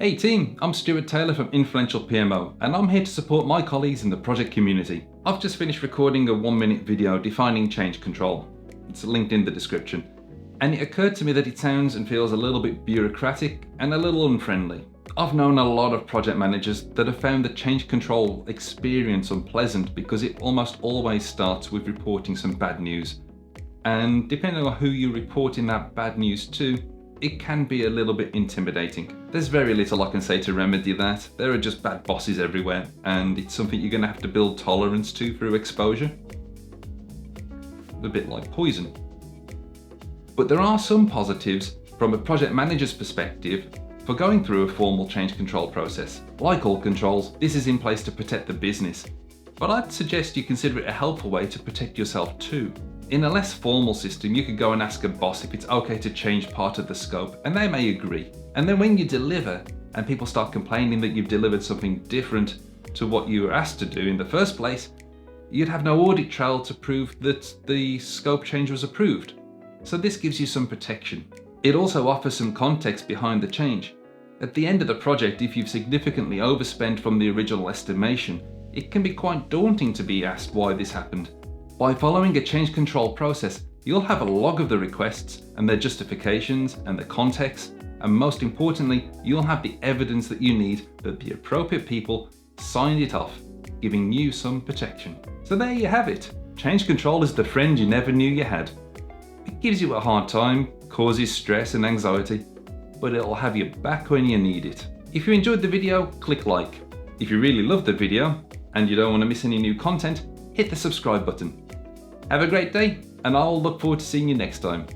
Hey team, I'm Stuart Taylor from Influential PMO, and I'm here to support my colleagues in the project community. I've just finished recording a 1-minute video defining change control. It's linked in the description. And it occurred to me that it sounds and feels a little bit bureaucratic and a little unfriendly. I've known a lot of project managers that have found the change control experience unpleasant because it almost always starts with reporting some bad news. And depending on who you're reporting that bad news to, it can be a little bit intimidating. There's very little I can say to remedy that. There are just bad bosses everywhere, and it's something you're going to have to build tolerance to through exposure. A bit like poison. But there are some positives from a project manager's perspective for going through a formal change control process. Like all controls, this is in place to protect the business, but I'd suggest you consider it a helpful way to protect yourself too. In a less formal system, you could go and ask a boss if it's okay to change part of the scope, and they may agree. And then when you deliver, and people start complaining that you've delivered something different to what you were asked to do in the first place, you'd have no audit trail to prove that the scope change was approved. So this gives you some protection. It also offers some context behind the change. At the end of the project, if you've significantly overspent from the original estimation, it can be quite daunting to be asked why this happened. By following a change control process, you'll have a log of the requests and their justifications and the context, and most importantly, you'll have the evidence that you need that the appropriate people signed it off, giving you some protection. So there you have it. Change control is the friend you never knew you had. It gives you a hard time, causes stress and anxiety, but it'll have you back when you need it. If you enjoyed the video, click like. If you really loved the video and you don't want to miss any new content, hit the subscribe button. Have a great day, and I'll look forward to seeing you next time.